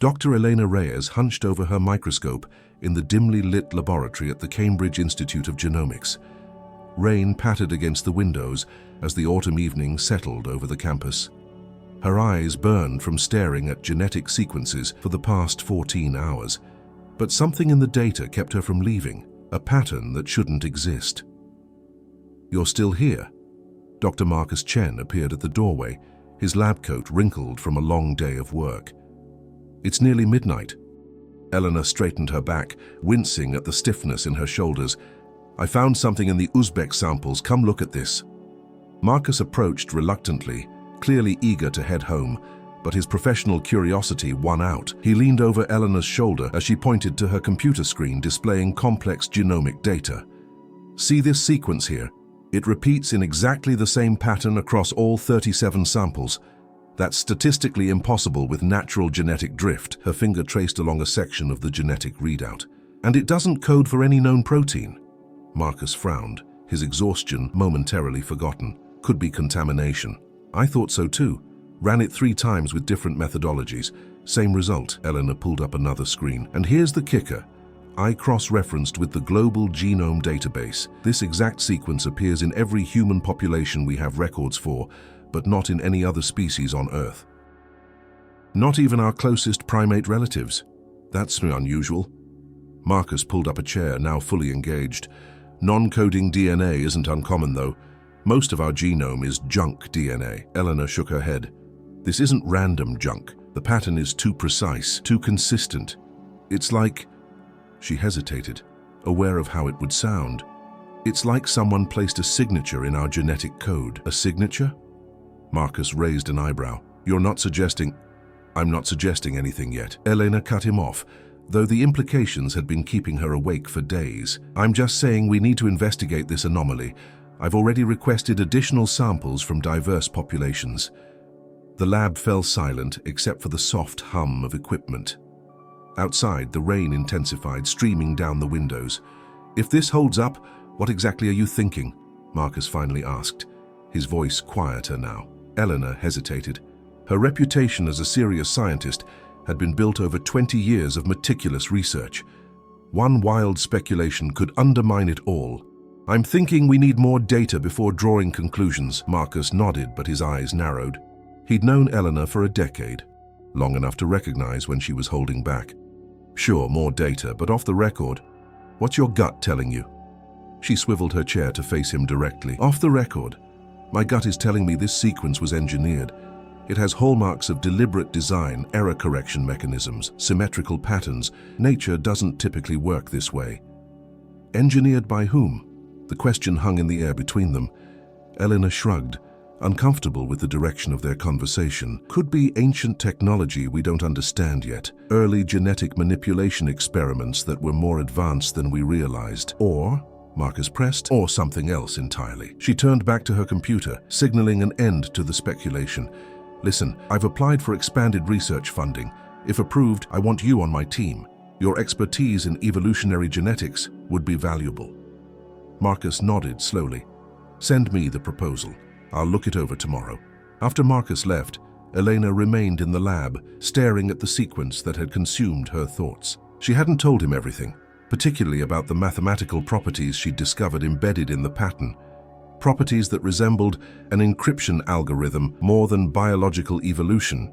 Dr. Elena Reyes hunched over her microscope in the dimly lit laboratory at the Cambridge Institute of Genomics. Rain pattered against the windows as the autumn evening settled over the campus. Her eyes burned from staring at genetic sequences for the past 14 hours. But something in the data kept her from leaving, a pattern that shouldn't exist. "You're still here?" Dr. Marcus Chen appeared at the doorway, his lab coat wrinkled from a long day of work. "It's nearly midnight." Elena straightened her back, wincing at the stiffness in her shoulders. "I found something in the Uzbek samples. Come look at this." Marcus approached reluctantly, clearly eager to head home, but his professional curiosity won out. He leaned over Elena's shoulder as she pointed to her computer screen displaying complex genomic data. "See this sequence here? It repeats in exactly the same pattern across all 37 samples. That's statistically impossible with natural genetic drift." Her finger traced along a section of the genetic readout. "And it doesn't code for any known protein." Marcus frowned, his exhaustion momentarily forgotten. "Could be contamination." "I thought so too. Ran it 3 times with different methodologies. Same result." Elena pulled up another screen. "And here's the kicker. I cross-referenced with the Global Genome Database. This exact sequence appears in every human population we have records for, but not in any other species on Earth. Not even our closest primate relatives. That's unusual." Marcus pulled up a chair, now fully engaged. "Non-coding DNA isn't uncommon, though. Most of our genome is junk DNA." Elena shook her head. "This isn't random junk. The pattern is too precise, too consistent. It's like..." She hesitated, aware of how it would sound. "It's like someone placed a signature in our genetic code." "A signature?" Marcus raised an eyebrow. "You're not suggesting..." "I'm not suggesting anything yet." Elena cut him off, though the implications had been keeping her awake for days. "I'm just saying we need to investigate this anomaly. I've already requested additional samples from diverse populations." The lab fell silent except for the soft hum of equipment. Outside, the rain intensified, streaming down the windows. "If this holds up, what exactly are you thinking?" Marcus finally asked, his voice quieter now. Elena hesitated. Her reputation as a serious scientist had been built over 20 years of meticulous research. One wild speculation could undermine it all. "I'm thinking we need more data before drawing conclusions." Marcus nodded, but his eyes narrowed. He'd known Elena for a decade, long enough to recognize when she was holding back. "Sure, more data, but off the record. What's your gut telling you?" She swiveled her chair to face him directly. "Off the record, my gut is telling me this sequence was engineered. It has hallmarks of deliberate design, error correction mechanisms, symmetrical patterns. Nature doesn't typically work this way." "Engineered by whom?" The question hung in the air between them. Elena shrugged, uncomfortable with the direction of their conversation. "Could be ancient technology we don't understand yet. Early genetic manipulation experiments that were more advanced than we realized. Or," Marcus pressed, "or something else entirely." She turned back to her computer, signaling an end to the speculation. "Listen, I've applied for expanded research funding. If approved, I want you on my team. Your expertise in evolutionary genetics would be valuable." Marcus nodded slowly. "Send me the proposal. I'll look it over tomorrow." After Marcus left, Elena remained in the lab, staring at the sequence that had consumed her thoughts. She hadn't told him everything, particularly about the mathematical properties she'd discovered embedded in the pattern. Properties that resembled an encryption algorithm more than biological evolution.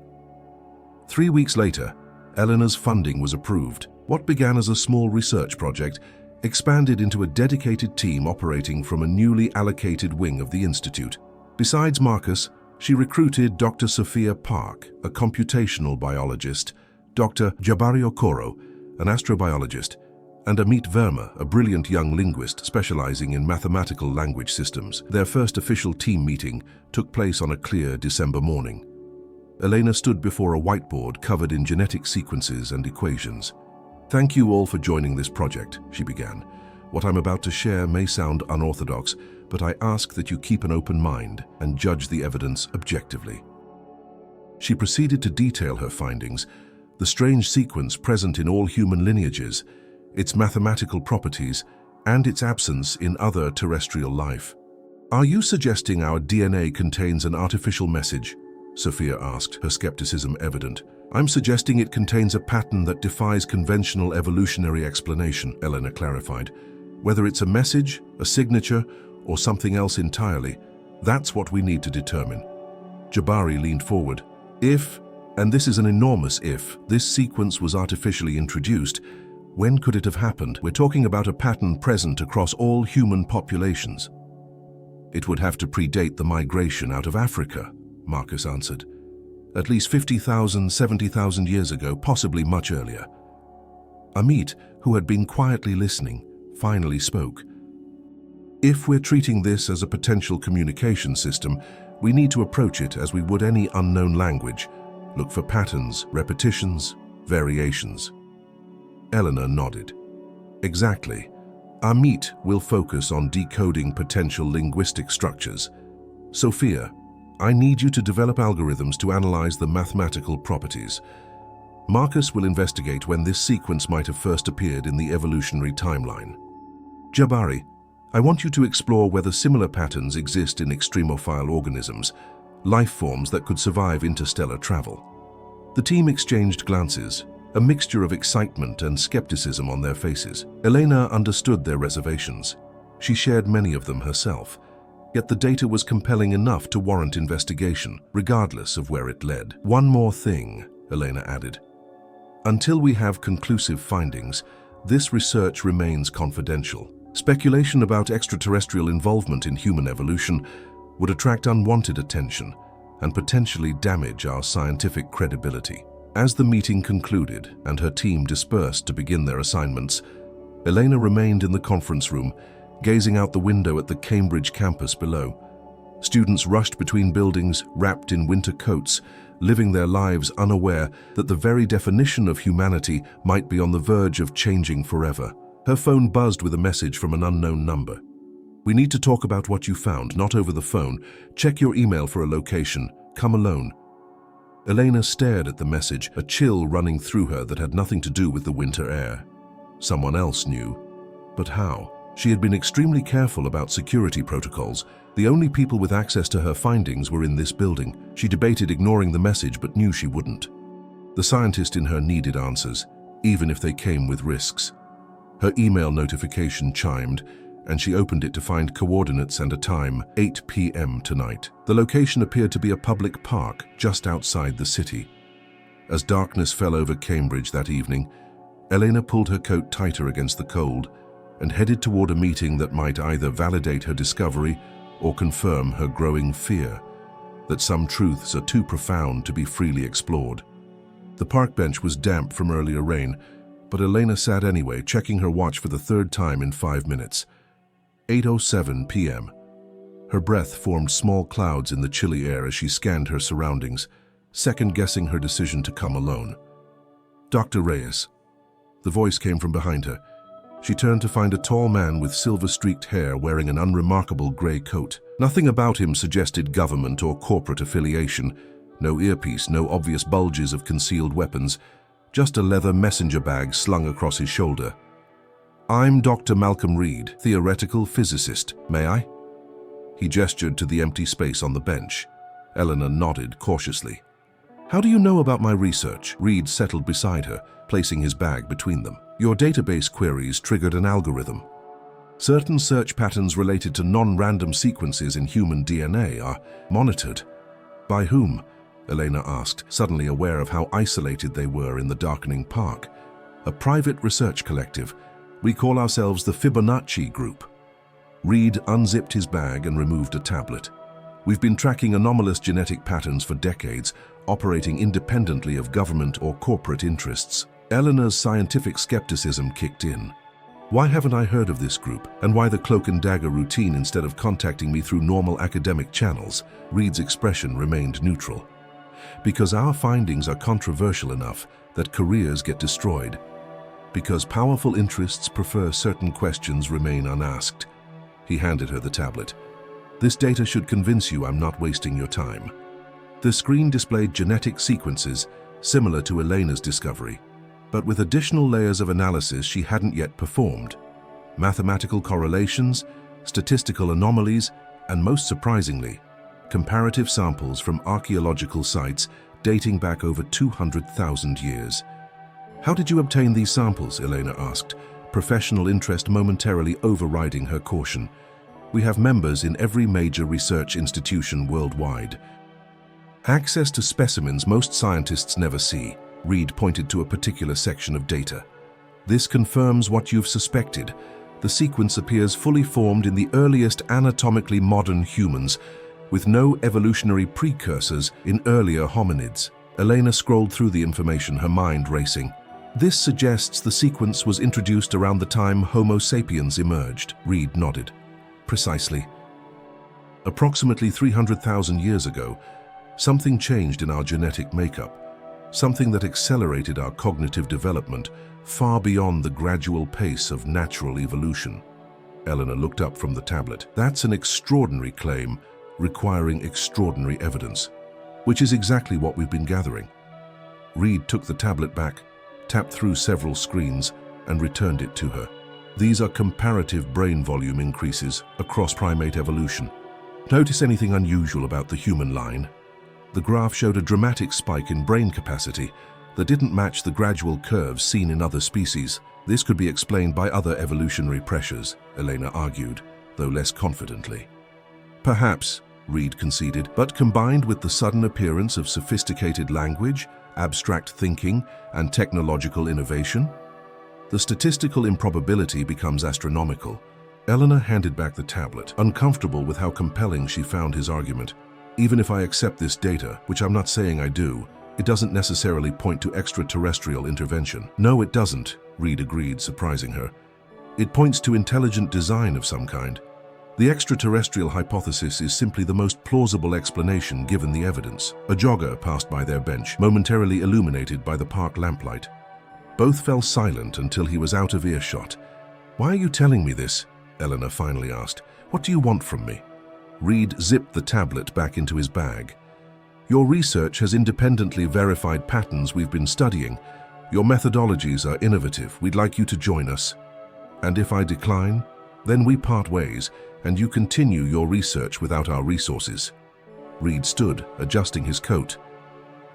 3 weeks later, Elena's funding was approved. What began as a small research project expanded into a dedicated team operating from a newly allocated wing of the institute. Besides Marcus, she recruited Dr. Sophia Park, a computational biologist, Dr. Jabari Okoro, an astrobiologist, and Amit Verma, a brilliant young linguist specializing in mathematical language systems. Their first official team meeting took place on a clear December morning. Elena stood before a whiteboard covered in genetic sequences and equations. "Thank you all for joining this project," she began. "What I'm about to share may sound unorthodox, but I ask that you keep an open mind and judge the evidence objectively." She proceeded to detail her findings, the strange sequence present in all human lineages, its mathematical properties, and its absence in other terrestrial life. "Are you suggesting our DNA contains an artificial message?" Sophia asked, her skepticism evident. I'm suggesting it contains a pattern that defies conventional evolutionary explanation, Elena clarified. Whether it's a message, a signature, or something else entirely, that's what we need to determine. Jabari leaned forward. If, and this is an enormous if, this sequence was artificially introduced, when could it have happened? We're talking about a pattern present across all human populations. It would have to predate the migration out of Africa, Marcus answered. At least 50,000, 70,000 years ago, possibly much earlier. Amit, who had been quietly listening, finally spoke. If we're treating this as a potential communication system, we need to approach it as we would any unknown language. Look for patterns, repetitions, variations. Eleanor nodded. Exactly. Amit will focus on decoding potential linguistic structures. Sophia, I need you to develop algorithms to analyze the mathematical properties. Marcus will investigate when this sequence might have first appeared in the evolutionary timeline. Jabari, I want you to explore whether similar patterns exist in extremophile organisms, life forms that could survive interstellar travel. The team exchanged glances, a mixture of excitement and skepticism on their faces. Elena understood their reservations. She shared many of them herself. Yet the data was compelling enough to warrant investigation, regardless of where it led. One more thing, Elena added. Until we have conclusive findings, this research remains confidential. Speculation about extraterrestrial involvement in human evolution would attract unwanted attention and potentially damage our scientific credibility. As the meeting concluded and her team dispersed to begin their assignments, Elena remained in the conference room, gazing out the window at the Cambridge campus below. Students rushed between buildings, wrapped in winter coats, living their lives unaware that the very definition of humanity might be on the verge of changing forever. Her phone buzzed with a message from an unknown number. We need to talk about what you found, not over the phone. Check your email for a location. Come alone. Elena stared at the message, a chill running through her that had nothing to do with the winter air. Someone else knew. But how? She had been extremely careful about security protocols. The only people with access to her findings were in this building. She debated ignoring the message, but knew she wouldn't. The scientist in her needed answers, even if they came with risks. Her email notification chimed, and she opened it to find coordinates and a time, 8 p.m. tonight. The location appeared to be a public park just outside the city. As darkness fell over Cambridge that evening, Elena pulled her coat tighter against the cold and headed toward a meeting that might either validate her discovery or confirm her growing fear that some truths are too profound to be freely explored. The park bench was damp from earlier rain, but Elena sat anyway, checking her watch for the third time in 5 minutes. 8:07 p.m. Her breath formed small clouds in the chilly air as she scanned her surroundings, second-guessing her decision to come alone. Dr. Reyes. The voice came from behind her. She turned to find a tall man with silver-streaked hair wearing an unremarkable gray coat. Nothing about him suggested government or corporate affiliation. No earpiece, no obvious bulges of concealed weapons, just a leather messenger bag slung across his shoulder. I'm Dr. Malcolm Reed, theoretical physicist. May I? He gestured to the empty space on the bench. Eleanor nodded cautiously. How do you know about my research? Reed settled beside her, placing his bag between them. Your database queries triggered an algorithm. Certain search patterns related to non-random sequences in human DNA are monitored. By whom? Elena asked, suddenly aware of how isolated they were in the darkening park. A private research collective. We call ourselves the Fibonacci Group. Reed unzipped his bag and removed a tablet. We've been tracking anomalous genetic patterns for decades, operating independently of government or corporate interests. Eleanor's scientific skepticism kicked in. Why haven't I heard of this group, and why the cloak and dagger routine instead of contacting me through normal academic channels? Reed's expression remained neutral. Because our findings are controversial enough that careers get destroyed. Because powerful interests prefer certain questions remain unasked. He handed her the tablet. This data should convince you I'm not wasting your time. The screen displayed genetic sequences similar to Elena's discovery, but with additional layers of analysis she hadn't yet performed. Mathematical correlations, statistical anomalies, and most surprisingly, comparative samples from archaeological sites dating back over 200,000 years. "How did you obtain these samples?" Elena asked, professional interest momentarily overriding her caution. "We have members in every major research institution worldwide." "Access to specimens most scientists never see." Reed pointed to a particular section of data. "This confirms what you've suspected. The sequence appears fully formed in the earliest anatomically modern humans, with no evolutionary precursors in earlier hominids." Elena scrolled through the information, her mind racing. "This suggests the sequence was introduced around the time Homo sapiens emerged." Reed nodded. "Precisely. Approximately 300,000 years ago, something changed in our genetic makeup, something that accelerated our cognitive development far beyond the gradual pace of natural evolution." Eleanor looked up from the tablet. "That's an extraordinary claim, requiring extraordinary evidence, which is exactly what we've been gathering." Reed took the tablet back, tapped through several screens, and returned it to her. "These are comparative brain volume increases across primate evolution. Notice anything unusual about the human line?" The graph showed a dramatic spike in brain capacity that didn't match the gradual curves seen in other species. "This could be explained by other evolutionary pressures," Elena argued, though less confidently. "Perhaps," Reed conceded, "but combined with the sudden appearance of sophisticated language, abstract thinking, and technological innovation, the statistical improbability becomes astronomical." Eleanor handed back the tablet, uncomfortable with how compelling she found his argument. "Even if I accept this data, which I'm not saying I do, it doesn't necessarily point to extraterrestrial intervention." "No, it doesn't," Reed agreed, surprising her. "It points to intelligent design of some kind. The extraterrestrial hypothesis is simply the most plausible explanation given the evidence." A jogger passed by their bench, momentarily illuminated by the park lamplight. Both fell silent until he was out of earshot. "Why are you telling me this?" Eleanor finally asked. "What do you want from me?" Reed zipped the tablet back into his bag. "Your research has independently verified patterns we've been studying. Your methodologies are innovative. We'd like you to join us. And if I decline, then we part ways, and you continue your research without our resources." Reed stood, adjusting his coat.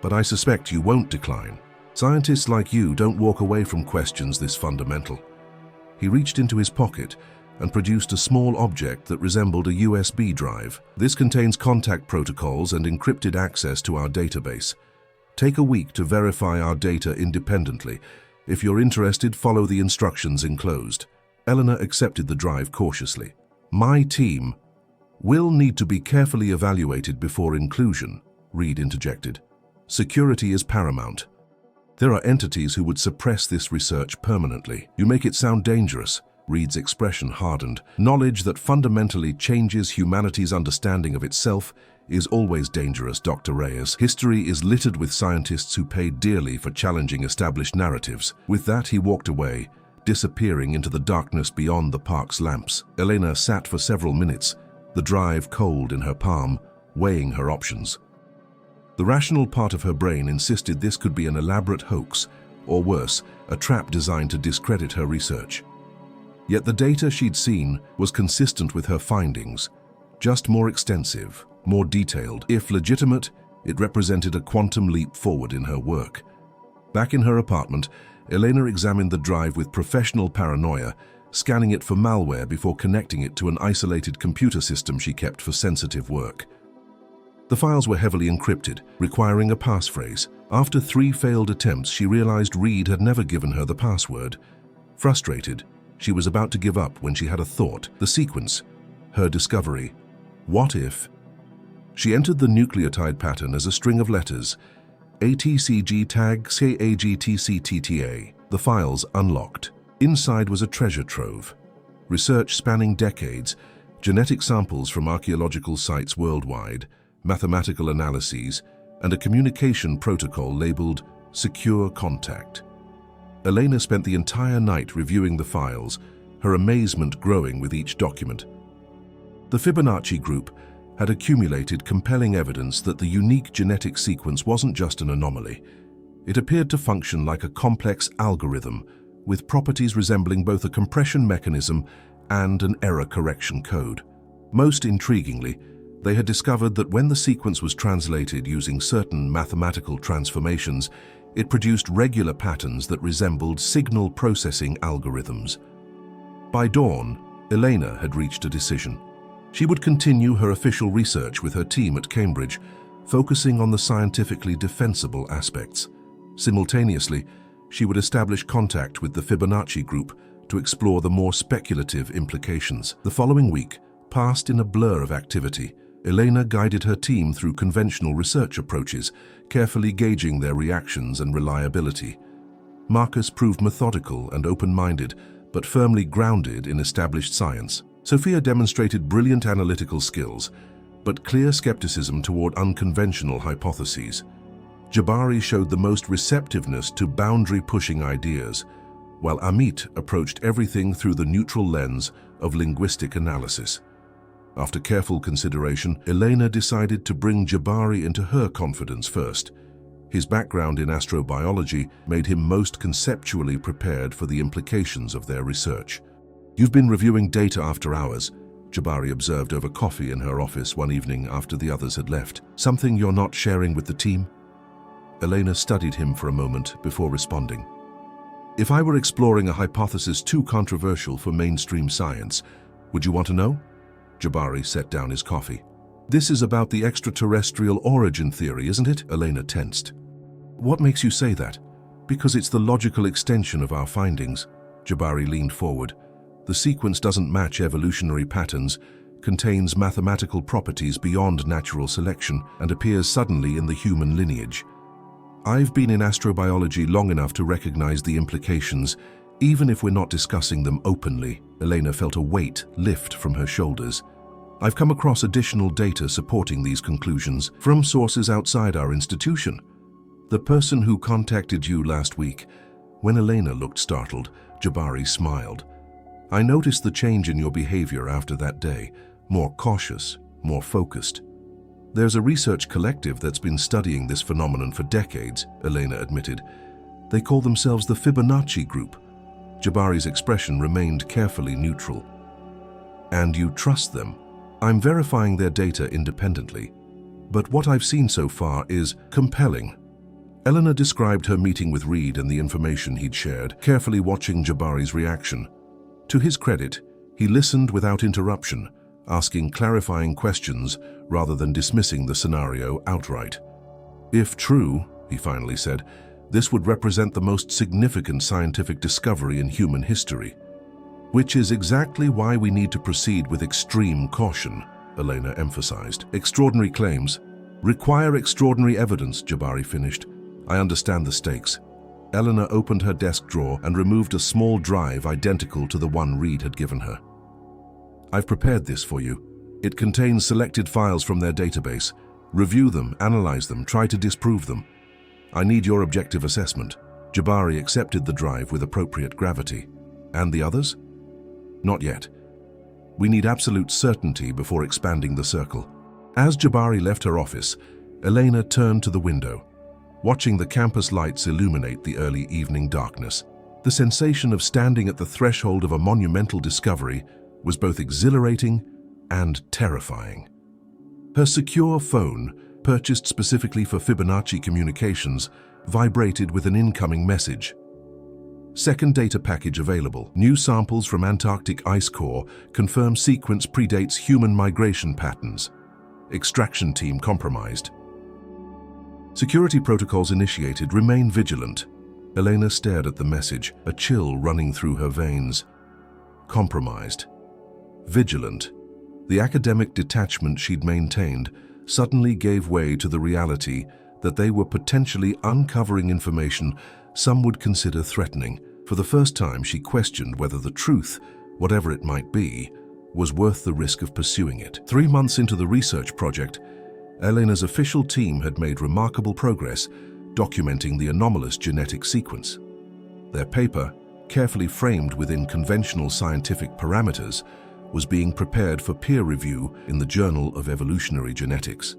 "But I suspect you won't decline. Scientists like you don't walk away from questions this fundamental." He reached into his pocket and produced a small object that resembled a USB drive. "This contains contact protocols and encrypted access to our database. Take a week to verify our data independently. If you're interested, follow the instructions enclosed." Eleanor accepted the drive cautiously. "My team will need to be carefully evaluated before inclusion," Reed interjected. "Security is paramount. There are entities who would suppress this research permanently." "You make it sound dangerous." Reed's expression hardened. "Knowledge that fundamentally changes humanity's understanding of itself is always dangerous, Dr. Reyes. History is littered with scientists who paid dearly for challenging established narratives." With that, he walked away, disappearing into the darkness beyond the park's lamps. Elena sat for several minutes, the drive cold in her palm, weighing her options. The rational part of her brain insisted this could be an elaborate hoax, or worse, a trap designed to discredit her research. Yet the data she'd seen was consistent with her findings, just more extensive, more detailed. If legitimate, it represented a quantum leap forward in her work. Back in her apartment, Elena examined the drive with professional paranoia, scanning it for malware before connecting it to an isolated computer system she kept for sensitive work. The files were heavily encrypted, requiring a passphrase. After 3 failed attempts, she realized Reed had never given her the password. Frustrated, she was about to give up when she had a thought. The sequence, her discovery. What if? She entered the nucleotide pattern as a string of letters, ATCG tag CAGTCTTA. The files unlocked. Inside was a treasure trove. Research spanning decades, genetic samples from archaeological sites worldwide, mathematical analyses, and a communication protocol labeled Secure Contact. Elena spent the entire night reviewing the files, her amazement growing with each document. The Fibonacci group had accumulated compelling evidence that the unique genetic sequence wasn't just an anomaly. It appeared to function like a complex algorithm, with properties resembling both a compression mechanism and an error correction code. Most intriguingly, They had discovered that when the sequence was translated using certain mathematical transformations, it produced regular patterns that resembled signal processing algorithms. By dawn, Elena had reached a decision. She would continue her official research with her team at Cambridge, focusing on the scientifically defensible aspects. Simultaneously, she would establish contact with the Fibonacci group to explore the more speculative implications. The following week passed in a blur of activity. Elena guided her team through conventional research approaches, carefully gauging their reactions and reliability. Marcus proved methodical and open-minded, but firmly grounded in established science. Sophia demonstrated brilliant analytical skills, but clear skepticism toward unconventional hypotheses. Jabari showed the most receptiveness to boundary-pushing ideas, while Amit approached everything through the neutral lens of linguistic analysis. After careful consideration, Elena decided to bring Jabari into her confidence first. His background in astrobiology made him most conceptually prepared for the implications of their research. "You've been reviewing data after hours," Jabari observed over coffee in her office one evening after the others had left. "Something you're not sharing with the team?" Elena studied him for a moment before responding. "If I were exploring a hypothesis too controversial for mainstream science, would you want to know?" Jabari set down his coffee. "This is about the extraterrestrial origin theory, isn't it?" Elena tensed. "What makes you say that?" "Because it's the logical extension of our findings." Jabari leaned forward. "The sequence doesn't match evolutionary patterns, contains mathematical properties beyond natural selection, and appears suddenly in the human lineage. I've been in astrobiology long enough to recognize the implications, even if we're not discussing them openly." Elena felt a weight lift from her shoulders. "I've come across additional data supporting these conclusions from sources outside our institution. The person who contacted you last week." When Elena looked startled, Jabari smiled. "I noticed the change in your behavior after that day, more cautious, more focused." "There's a research collective that's been studying this phenomenon for decades," Elena admitted. "They call themselves the Fibonacci group." Jabari's expression remained carefully neutral. "And you trust them?" "I'm verifying their data independently, but what I've seen so far is compelling." Elena described her meeting with Reed and the information he'd shared, carefully watching Jabari's reaction. To his credit, he listened without interruption, asking clarifying questions rather than dismissing the scenario outright. "If true," he finally said, "this would represent the most significant scientific discovery in human history." "Which is exactly why we need to proceed with extreme caution," Elena emphasized. "Extraordinary claims require extraordinary evidence," Jabari finished. "I understand the stakes." Elena opened her desk drawer and removed a small drive identical to the one Reed had given her. "I've prepared this for you. It contains selected files from their database. Review them, analyze them, try to disprove them. I need your objective assessment." Jabari accepted the drive with appropriate gravity. "And the others?" "Not yet. We need absolute certainty before expanding the circle." As Jabari left her office, Elena turned to the window, watching the campus lights illuminate the early evening darkness. The sensation of standing at the threshold of a monumental discovery was both exhilarating and terrifying. Her secure phone, purchased specifically for Fibonacci communications, vibrated with an incoming message. "Second data package available. New samples from Antarctic ice core confirm sequence predates human migration patterns. Extraction team compromised. Security protocols initiated. Remain vigilant." Elena stared at the message, a chill running through her veins. Compromised. Vigilant. The academic detachment she'd maintained suddenly gave way to the reality that they were potentially uncovering information some would consider threatening. For the first time, she questioned whether the truth, whatever it might be, was worth the risk of pursuing it. 3 months into the research project, Elena's official team had made remarkable progress documenting the anomalous genetic sequence. Their paper, carefully framed within conventional scientific parameters, was being prepared for peer review in the Journal of Evolutionary Genetics.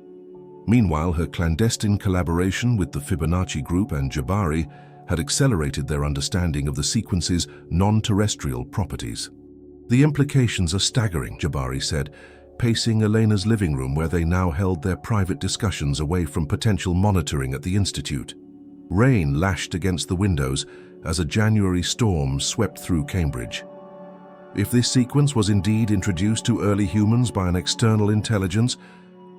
Meanwhile, her clandestine collaboration with the Fibonacci group and Jabari had accelerated their understanding of the sequence's non-terrestrial properties. "The implications are staggering," Jabari said, pacing Elena's living room where they now held their private discussions away from potential monitoring at the Institute. Rain lashed against the windows as a January storm swept through Cambridge. If this sequence was indeed introduced to early humans by an external intelligence,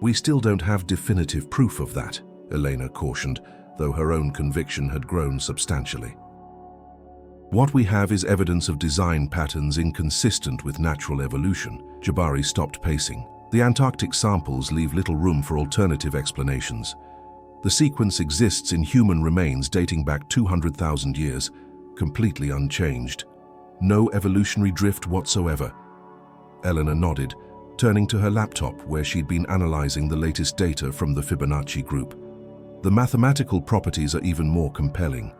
we still don't have definitive proof of that, Elena cautioned, though her own conviction had grown substantially. What we have is evidence of design patterns inconsistent with natural evolution. Jabari stopped pacing. The Antarctic samples leave little room for alternative explanations. The sequence exists in human remains dating back 200,000 years, completely unchanged. No evolutionary drift whatsoever. Elena nodded, turning to her laptop where she'd been analyzing the latest data from the Fibonacci group. The mathematical properties are even more compelling.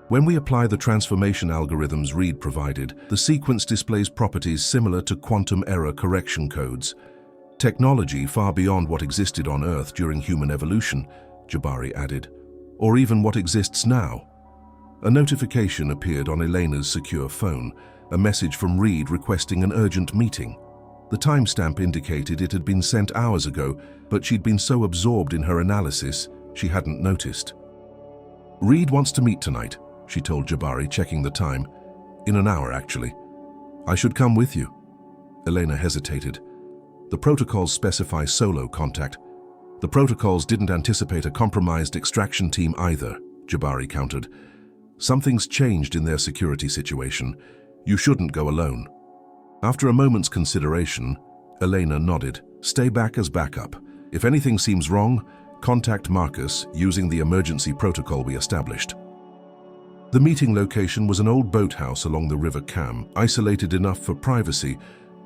When we apply the transformation algorithms Reed provided, the sequence displays properties similar to quantum error correction codes. Technology far beyond what existed on Earth during human evolution, Jabari added, or even what exists now. A notification appeared on Elena's secure phone, a message from Reed requesting an urgent meeting. The timestamp indicated it had been sent hours ago, but she'd been so absorbed in her analysis, she hadn't noticed. Reed wants to meet tonight, she told Jabari, checking the time. In an hour, actually. I should come with you. Elena hesitated. The protocols specify solo contact. The protocols didn't anticipate a compromised extraction team either, Jabari countered. Something's changed in their security situation. You shouldn't go alone. After a moment's consideration, Elena nodded. Stay back as backup. If anything seems wrong, contact Marcus using the emergency protocol we established. The meeting location was an old boathouse along the River Cam, isolated enough for privacy,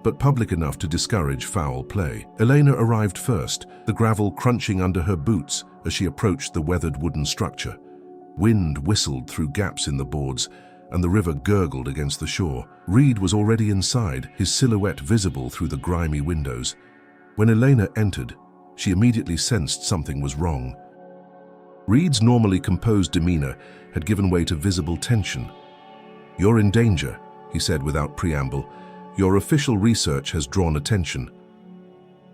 but public enough to discourage foul play. Elena arrived first, the gravel crunching under her boots as she approached the weathered wooden structure. Wind whistled through gaps in the boards, and the river gurgled against the shore. Reed was already inside, his silhouette visible through the grimy windows. When Elena entered, she immediately sensed something was wrong. Reed's normally composed demeanor had given way to visible tension. "You're in danger," he said without preamble. "Your official research has drawn attention."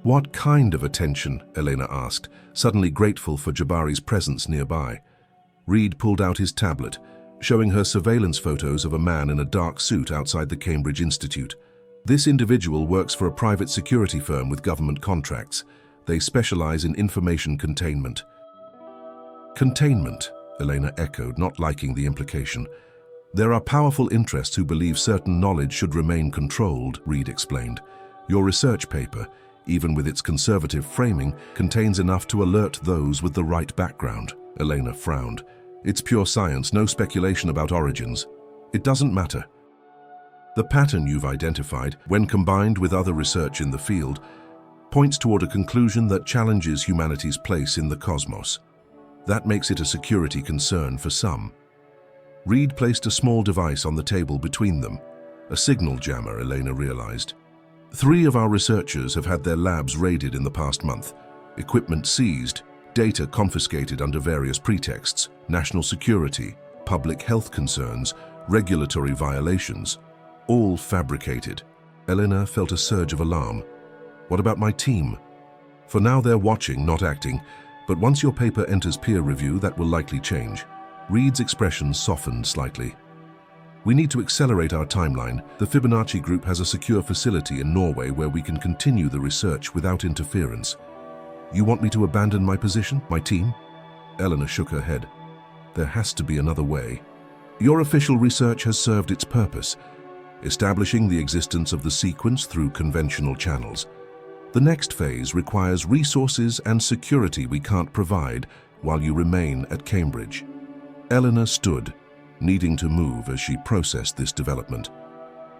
"What kind of attention?" Elena asked, suddenly grateful for Jabari's presence nearby. Reed pulled out his tablet, showing her surveillance photos of a man in a dark suit outside the Cambridge Institute. This individual works for a private security firm with government contracts. They specialize in information containment. Containment, Elena echoed, not liking the implication. There are powerful interests who believe certain knowledge should remain controlled, Reed explained. Your research paper, even with its conservative framing, contains enough to alert those with the right background. Elena frowned. It's pure science, no speculation about origins. It doesn't matter. The pattern you've identified, when combined with other research in the field, points toward a conclusion that challenges humanity's place in the cosmos. That makes it a security concern for some. Reed placed a small device on the table between them, a signal jammer, Elena realized. 3 of our researchers have had their labs raided in the past month, equipment seized, data confiscated under various pretexts, national security, public health concerns, regulatory violations, all fabricated. Elena felt a surge of alarm. What about my team? For now they're watching, not acting, but once your paper enters peer review, that will likely change. Reed's expression softened slightly. We need to accelerate our timeline. The Fibonacci group has a secure facility in Norway where we can continue the research without interference. You want me to abandon my position, my team? Elena shook her head. There has to be another way. Your official research has served its purpose, establishing the existence of the sequence through conventional channels. The next phase requires resources and security we can't provide while you remain at Cambridge. Elena stood, needing to move as she processed this development.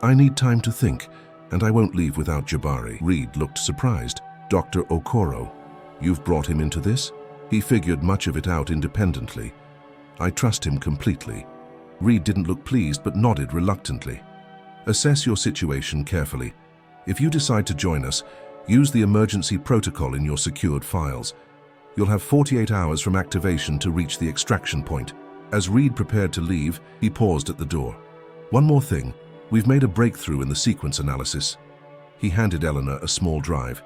I need time to think, and I won't leave without Jabari. Reed looked surprised. Dr. Okoro, you've brought him into this? He figured much of it out independently. I trust him completely. Reed didn't look pleased but nodded reluctantly. Assess your situation carefully. If you decide to join us, use the emergency protocol in your secured files. You'll have 48 hours from activation to reach the extraction point. As Reed prepared to leave, he paused at the door. One more thing. We've made a breakthrough in the sequence analysis. He handed Elena a small drive.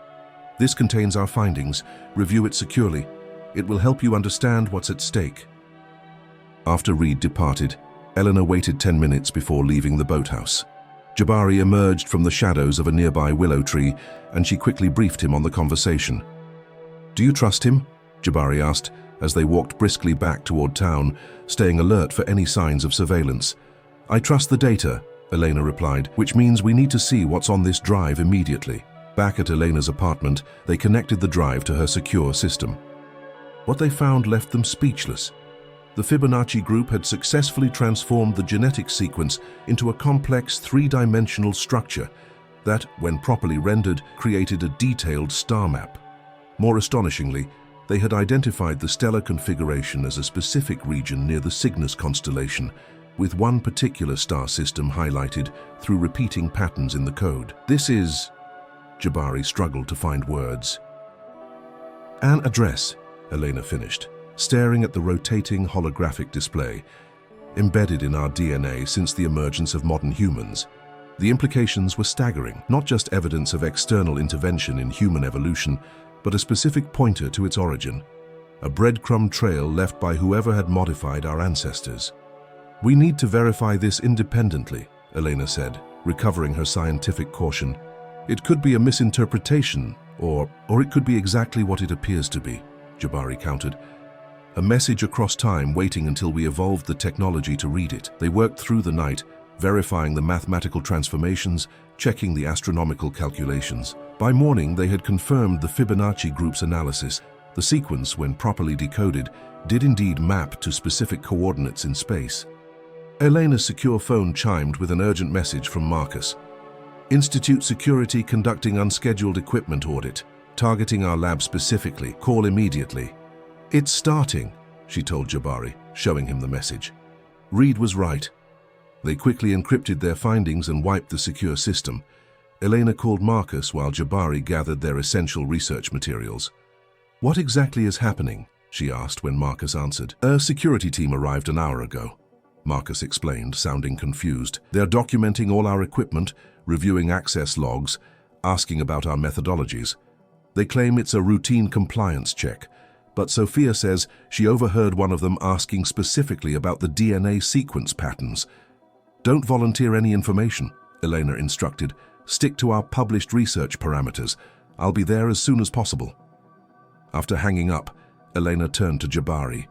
This contains our findings. Review it securely. It will help you understand what's at stake. After Reed departed, Eleanor waited 10 minutes before leaving the boathouse. Jabari emerged from the shadows of a nearby willow tree, and she quickly briefed him on the conversation. "Do you trust him?" Jabari asked, as they walked briskly back toward town, staying alert for any signs of surveillance. "I trust the data," Elena replied, "which means we need to see what's on this drive immediately." Back at Elena's apartment, they connected the drive to her secure system. What they found left them speechless. The Fibonacci group had successfully transformed the genetic sequence into a complex three-dimensional structure that, when properly rendered, created a detailed star map. More astonishingly, they had identified the stellar configuration as a specific region near the Cygnus constellation, with one particular star system highlighted through repeating patterns in the code. "This is..." Jabari struggled to find words. "An address," Elena finished, staring at the rotating holographic display. "Embedded in our DNA since the emergence of modern humans." The implications were staggering, not just evidence of external intervention in human evolution, but a specific pointer to its origin, a breadcrumb trail left by whoever had modified our ancestors. "We need to verify this independently," Elena said, recovering her scientific caution. "It could be a misinterpretation, or it could be exactly what it appears to be," Jabari countered. "A message across time waiting until we evolved the technology to read it." They worked through the night, verifying the mathematical transformations, checking the astronomical calculations. By morning, they had confirmed the Fibonacci group's analysis. The sequence, when properly decoded, did indeed map to specific coordinates in space. Elena's secure phone chimed with an urgent message from Marcus. "Institute security conducting unscheduled equipment audit, targeting our lab specifically. Call immediately." "It's starting," she told Jabari, showing him the message. Reed was right. They quickly encrypted their findings and wiped the secure system. Elena called Marcus while Jabari gathered their essential research materials. "What exactly is happening?" she asked when Marcus answered. "A security team arrived an hour ago," Marcus explained, sounding confused. "They're documenting all our equipment, reviewing access logs, asking about our methodologies. They claim it's a routine compliance check, but Sophia says she overheard one of them asking specifically about the DNA sequence patterns. Don't volunteer any information," Elena instructed. "Stick to our published research parameters. I'll be there as soon as possible." After hanging up, Elena turned to Jabari.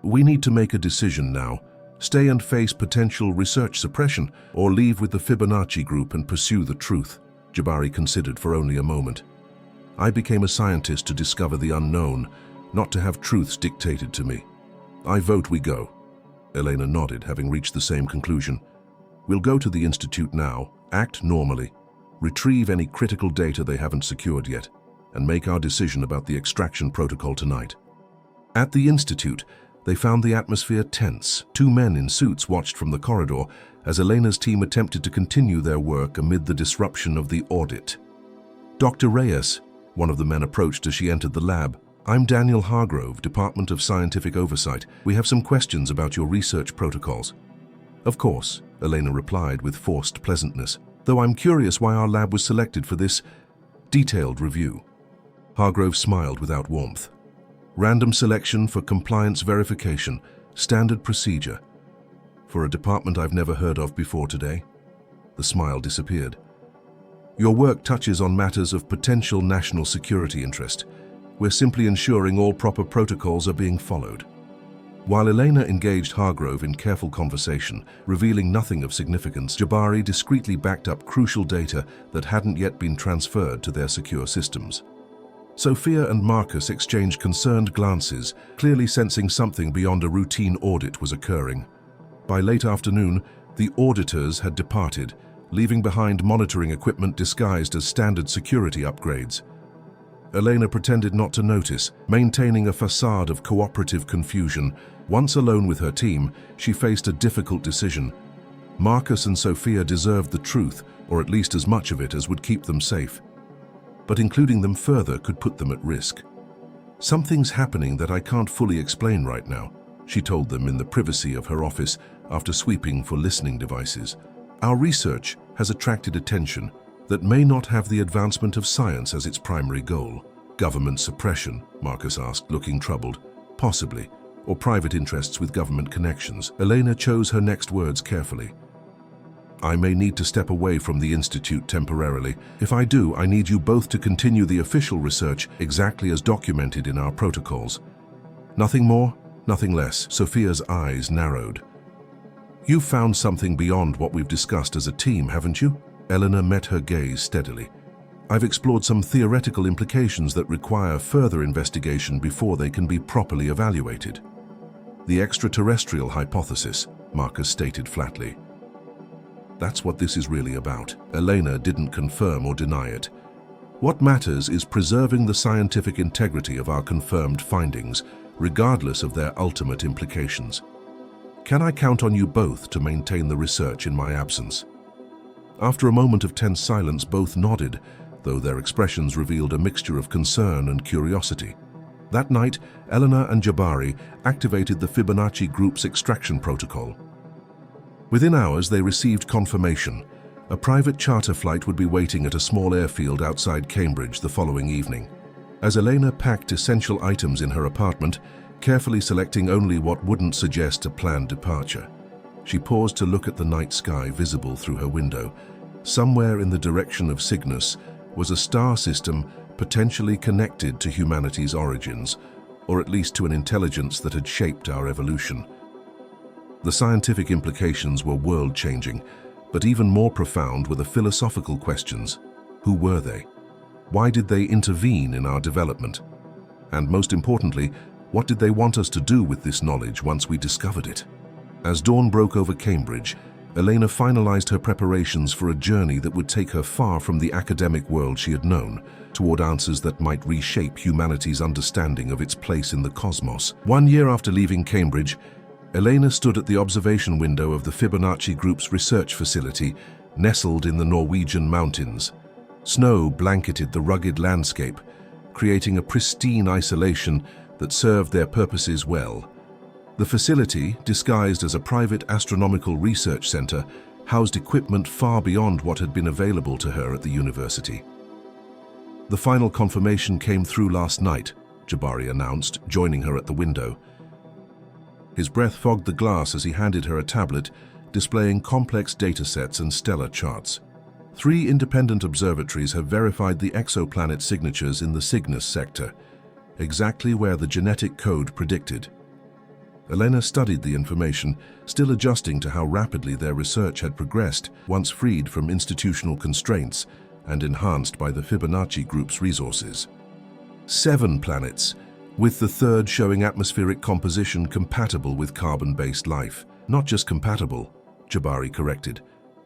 "We need to make a decision now. Stay and face potential research suppression, or leave with the Fibonacci group and pursue the truth." Jabari considered for only a moment. "I became a scientist to discover the unknown, not to have truths dictated to me. I vote we go." Elena nodded, having reached the same conclusion. "We'll go to the Institute now, act normally, retrieve any critical data they haven't secured yet, and make our decision about the extraction protocol tonight." At the Institute, they found the atmosphere tense. Two men in suits watched from the corridor as Elena's team attempted to continue their work amid the disruption of the audit. "Dr. Reyes," one of the men approached as she entered the lab. "I'm Daniel Hargrove, Department of Scientific Oversight. We have some questions about your research protocols." "Of course," Elena replied with forced pleasantness, "though I'm curious why our lab was selected for this detailed review." Hargrove smiled without warmth. "Random selection for compliance verification, standard procedure. For a department I've never heard of before today." The smile disappeared. "Your work touches on matters of potential national security interest. We're simply ensuring all proper protocols are being followed." While Elena engaged Hargrove in careful conversation, revealing nothing of significance, Jabari discreetly backed up crucial data that hadn't yet been transferred to their secure systems. Sophia and Marcus exchanged concerned glances, clearly sensing something beyond a routine audit was occurring. By late afternoon, the auditors had departed, leaving behind monitoring equipment disguised as standard security upgrades. Elena pretended not to notice, maintaining a facade of cooperative confusion. Once alone with her team, she faced a difficult decision. Marcus and Sophia deserved the truth, or at least as much of it as would keep them safe. But including them further could put them at risk. "Something's happening that I can't fully explain right now," she told them in the privacy of her office after sweeping for listening devices. "Our research has attracted attention that may not have the advancement of science as its primary goal. Government suppression, Marcus asked, looking troubled. Possibly. Or private interests with government connections. Elena chose her next words carefully. I may need to step away from the Institute temporarily. If I do, I need you both to continue the official research exactly as documented in our protocols. Nothing more, nothing less. Sophia's eyes narrowed. You've found something beyond what we've discussed as a team, haven't you? Elena met her gaze steadily. I've explored some theoretical implications that require further investigation before they can be properly evaluated. The extraterrestrial hypothesis, Marcus stated flatly. That's what this is really about. Elena didn't confirm or deny it. What matters is preserving the scientific integrity of our confirmed findings, regardless of their ultimate implications. Can I count on you both to maintain the research in my absence? After a moment of tense silence, both nodded, though their expressions revealed a mixture of concern and curiosity. That night, Elena and Jabari activated the Fibonacci group's extraction protocol. Within hours, they received confirmation. A private charter flight would be waiting at a small airfield outside Cambridge the following evening. As Elena packed essential items in her apartment, carefully selecting only what wouldn't suggest a planned departure, she paused to look at the night sky visible through her window. Somewhere in the direction of Cygnus was a star system potentially connected to humanity's origins, or at least to an intelligence that had shaped our evolution. The scientific implications were world-changing, but even more profound were the philosophical questions. Who were they? Why did they intervene in our development? And most importantly, what did they want us to do with this knowledge once we discovered it? As dawn broke over Cambridge, Elena finalized her preparations for a journey that would take her far from the academic world she had known, toward answers that might reshape humanity's understanding of its place in the cosmos. 1 year after leaving Cambridge, Elena stood at the observation window of the Fibonacci Group's research facility, nestled in the Norwegian mountains. Snow blanketed the rugged landscape, creating a pristine isolation that served their purposes well. The facility, disguised as a private astronomical research center, housed equipment far beyond what had been available to her at the university. The final confirmation came through last night, Jabari announced, joining her at the window. His breath fogged the glass as he handed her a tablet displaying complex datasets and stellar charts. 3 independent observatories have verified the exoplanet signatures in the Cygnus sector, exactly where the genetic code predicted. Elena studied the information, still adjusting to how rapidly their research had progressed once freed from institutional constraints and enhanced by the Fibonacci Group's resources. 7 planets, with the 3rd showing atmospheric composition compatible with carbon-based life. Not just compatible, Jabari corrected,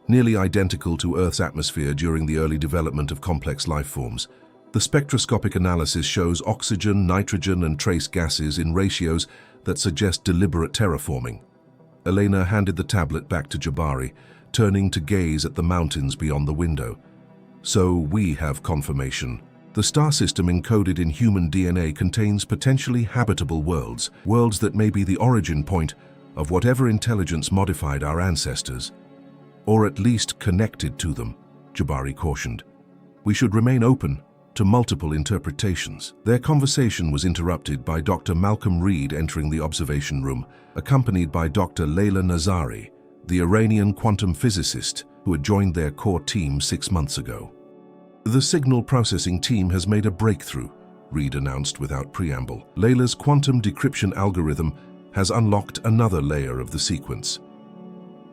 nearly identical to Earth's atmosphere during the early development of complex life forms. The spectroscopic analysis shows oxygen, nitrogen, and trace gases in ratios that suggest deliberate terraforming. Elena handed the tablet back to Jabari, turning to gaze at the mountains beyond the window. So we have confirmation. The star system encoded in human DNA contains potentially habitable worlds, worlds that may be the origin point of whatever intelligence modified our ancestors. Or at least connected to them, Jabari cautioned. We should remain open to multiple interpretations. Their conversation was interrupted by Dr. Malcolm Reed entering the observation room, accompanied by Dr. Layla Nazari, the Iranian quantum physicist who had joined their core team 6 months ago. The signal processing team has made a breakthrough, Reed announced without preamble. Layla's quantum decryption algorithm has unlocked another layer of the sequence.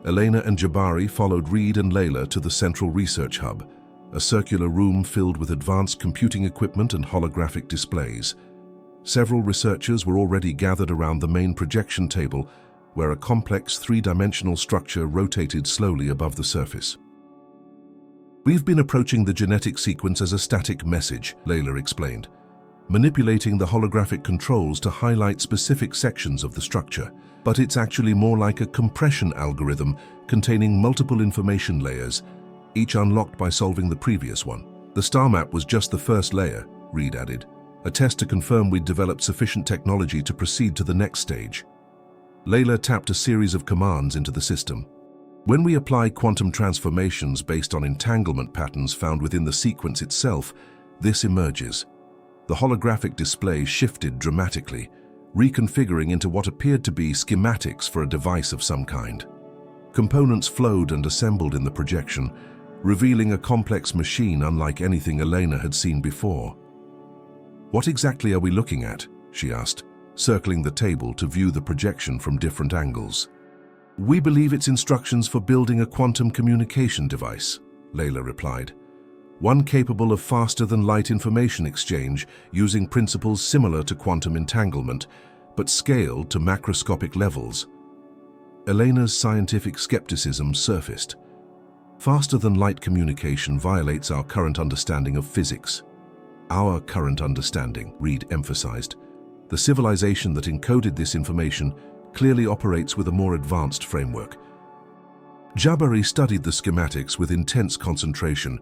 Elena and Jabari followed Reed and Layla to the central research hub, a circular room filled with advanced computing equipment and holographic displays. Several researchers were already gathered around the main projection table, where a complex 3-dimensional structure rotated slowly above the surface. We've been approaching the genetic sequence as a static message, Layla explained, manipulating the holographic controls to highlight specific sections of the structure. But it's actually more like a compression algorithm containing multiple information layers, each unlocked by solving the previous one. The star map was just the first layer, Reed added, a test to confirm we'd developed sufficient technology to proceed to the next stage. Layla tapped a series of commands into the system. When we apply quantum transformations based on entanglement patterns found within the sequence itself, this emerges. The holographic display shifted dramatically, reconfiguring into what appeared to be schematics for a device of some kind. Components flowed and assembled in the projection, revealing a complex machine unlike anything Elena had seen before. "What exactly are we looking at?" she asked, circling the table to view the projection from different angles. "We believe it's instructions for building a quantum communication device," Layla replied. "One capable of faster-than-light information exchange using principles similar to quantum entanglement, but scaled to macroscopic levels." Elena's scientific skepticism surfaced. Faster-than-light communication violates our current understanding of physics. "Our current understanding," Reed emphasized. "The civilization that encoded this information clearly operates with a more advanced framework." Jabari studied the schematics with intense concentration.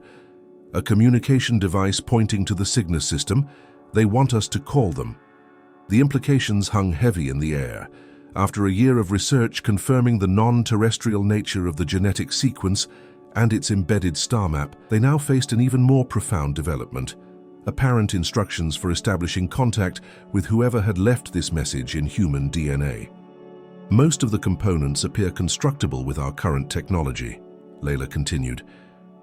"A communication device pointing to the Cygnus system, they want us to call them." The implications hung heavy in the air. After a year of research confirming the non-terrestrial nature of the genetic sequence and its embedded star map, they now faced an even more profound development: apparent instructions for establishing contact with whoever had left this message in human DNA. "Most of the components appear constructible with our current technology," Layla continued,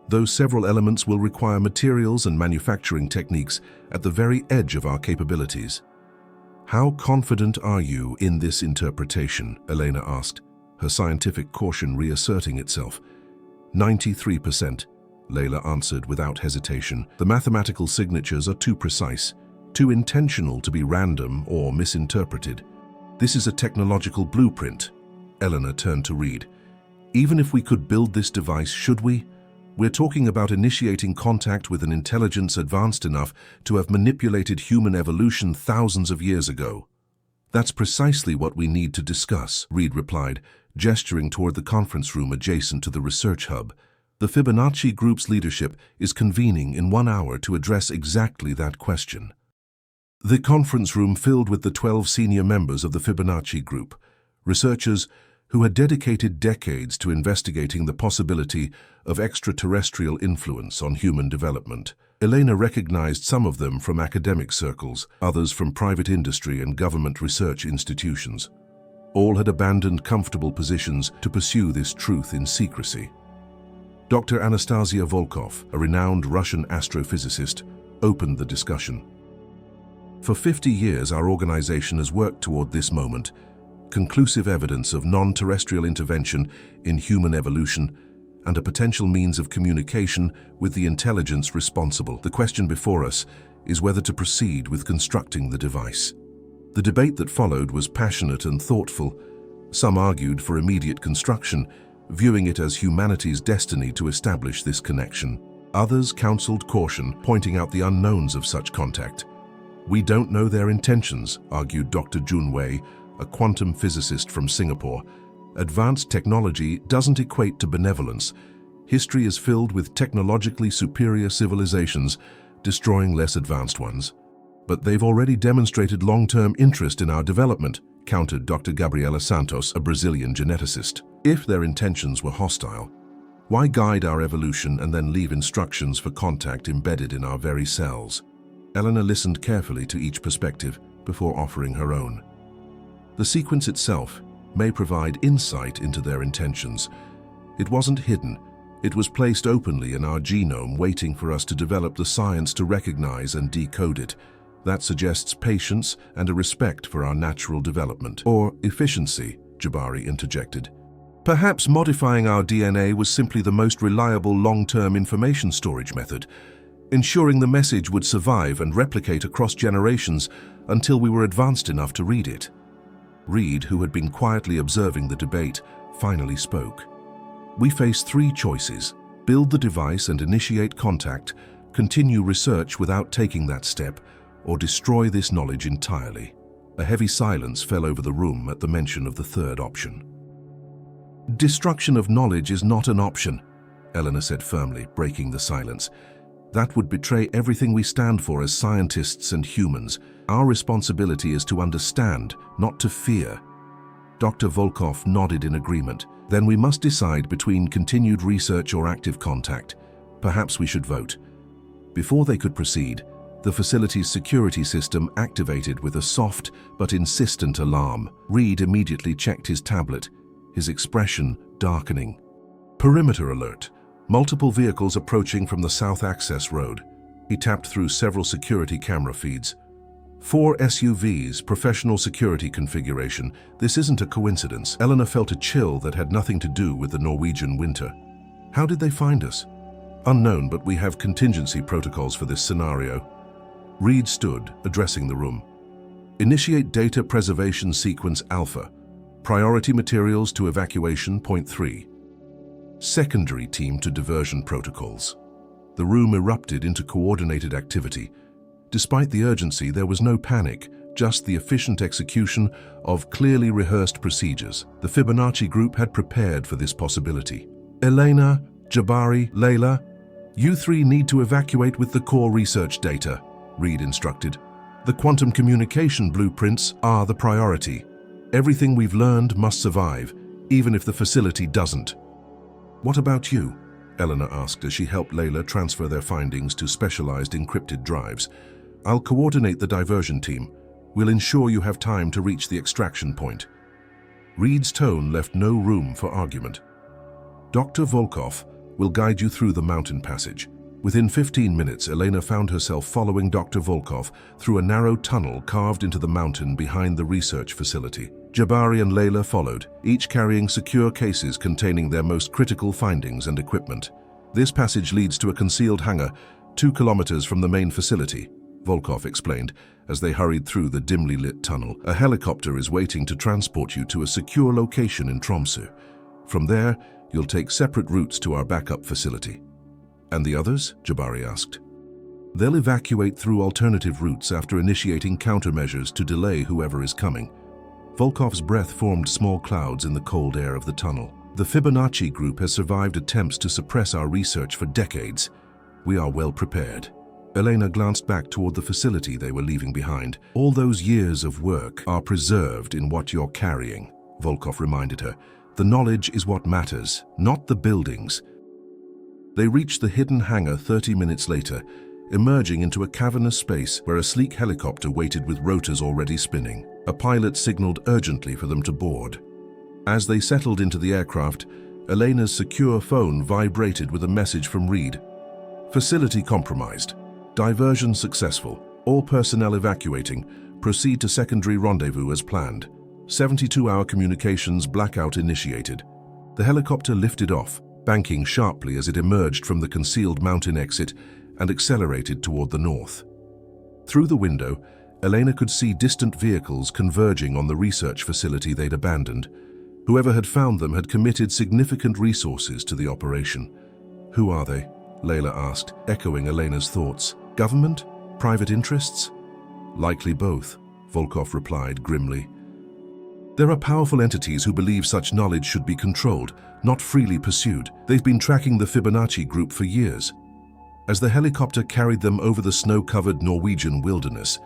"though several elements will require materials and manufacturing techniques at the very edge of our capabilities." "How confident are you in this interpretation?" Elena asked, her scientific caution reasserting itself. 93%, Layla answered without hesitation. "The mathematical signatures are too precise, too intentional to be random or misinterpreted. This is a technological blueprint." Eleanor turned to Reed. "Even if we could build this device, should we? We're talking about initiating contact with an intelligence advanced enough to have manipulated human evolution thousands of years ago." "That's precisely what we need to discuss," Reed replied, gesturing toward the conference room adjacent to the research hub. "The Fibonacci Group's leadership is convening in 1 hour to address exactly that question." The conference room filled with the 12 senior members of the Fibonacci Group, researchers who had dedicated decades to investigating the possibility of extraterrestrial influence on human development. Elena recognized some of them from academic circles, others from private industry and government research institutions. All had abandoned comfortable positions to pursue this truth in secrecy. Dr. Anastasia Volkov, a renowned Russian astrophysicist, opened the discussion. "For 50 years, our organization has worked toward this moment, conclusive evidence of non-terrestrial intervention in human evolution and a potential means of communication with the intelligence responsible. The question before us is whether to proceed with constructing the device." The debate that followed was passionate and thoughtful. Some argued for immediate construction, viewing it as humanity's destiny to establish this connection. Others counseled caution, pointing out the unknowns of such contact. "We don't know their intentions," argued Dr. Jun Wei, a quantum physicist from Singapore. "Advanced technology doesn't equate to benevolence. History is filled with technologically superior civilizations destroying less advanced ones. But they've already demonstrated long-term interest in our development," countered Dr. Gabriela Santos, a Brazilian geneticist. "If their intentions were hostile, why guide our evolution and then leave instructions for contact embedded in our very cells?" Eleanor listened carefully to each perspective before offering her own. "The sequence itself may provide insight into their intentions. It wasn't hidden. It was placed openly in our genome, waiting for us to develop the science to recognize and decode it. That suggests patience and a respect for our natural development." "Or efficiency," Jabari interjected. "Perhaps modifying our DNA was simply the most reliable long-term information storage method, ensuring the message would survive and replicate across generations until we were advanced enough to read it." Reed, who had been quietly observing the debate, finally spoke. "We face 3 choices: build the device and initiate contact, continue research without taking that step, or destroy this knowledge entirely." A heavy silence fell over the room at the mention of the third option. "Destruction of knowledge is not an option," Eleanor said firmly, breaking the silence. "That would betray everything we stand for as scientists and humans. Our responsibility is to understand, not to fear." Dr. Volkov nodded in agreement. "Then we must decide between continued research or active contact. Perhaps we should vote." Before they could proceed, The facility's security system activated with a soft but insistent alarm. Reed immediately checked his tablet, his expression darkening. Perimeter alert. Multiple vehicles approaching from the south access road. He tapped through several security camera feeds. 4 SUVs, professional security configuration. This isn't a coincidence. Eleanor felt a chill that had nothing to do with the Norwegian winter. How did they find us? Unknown, but we have contingency protocols for this scenario. Reed stood, addressing the room. Initiate data preservation sequence Alpha. Priority materials to evacuation point 3. Secondary team to diversion protocols. The room erupted into coordinated activity. Despite the urgency, there was no panic, just the efficient execution of clearly rehearsed procedures. The Fibonacci group had prepared for this possibility. Elena, Jabari, Layla, you three need to evacuate with the core research data, Reed instructed. The quantum communication blueprints are the priority. Everything we've learned must survive, even if the facility doesn't. What about you? Eleanor asked as she helped Layla transfer their findings to specialized encrypted drives. I'll coordinate the diversion team. We'll ensure you have time to reach the extraction point. Reed's tone left no room for argument. Dr. Volkov will guide you through the mountain passage. Within 15 minutes, Elena found herself following Dr. Volkov through a narrow tunnel carved into the mountain behind the research facility. Jabari and Layla followed, each carrying secure cases containing their most critical findings and equipment. This passage leads to a concealed hangar 2 kilometers from the main facility, Volkov explained as they hurried through the dimly lit tunnel. A helicopter is waiting to transport you to a secure location in Tromsø. From there, you'll take separate routes to our backup facility. And the others? Jabari asked. They'll evacuate through alternative routes after initiating countermeasures to delay whoever is coming. Volkov's breath formed small clouds in the cold air of the tunnel. The Fibonacci group has survived attempts to suppress our research for decades. We are well prepared. Elena glanced back toward the facility they were leaving behind. All those years of work are preserved in what you're carrying, Volkov reminded her. The knowledge is what matters, not the buildings. They reached the hidden hangar 30 minutes later, emerging into a cavernous space where a sleek helicopter waited with rotors already spinning. A pilot signaled urgently for them to board. As they settled into the aircraft, Elena's secure phone vibrated with a message from Reed. Facility compromised. Diversion successful. All personnel evacuating. Proceed to secondary rendezvous as planned. 72-hour communications blackout initiated. The helicopter lifted off, banking sharply as it emerged from the concealed mountain exit and accelerated toward the north. Through the window, Elena could see distant vehicles converging on the research facility they'd abandoned. Whoever had found them had committed significant resources to the operation. Who are they? Layla asked, echoing Elena's thoughts. Government? Private interests? Likely both, Volkov replied grimly. There are powerful entities who believe such knowledge should be controlled, not freely pursued. They've been tracking the Fibonacci group for years. As the helicopter carried them over the snow-covered Norwegian wilderness,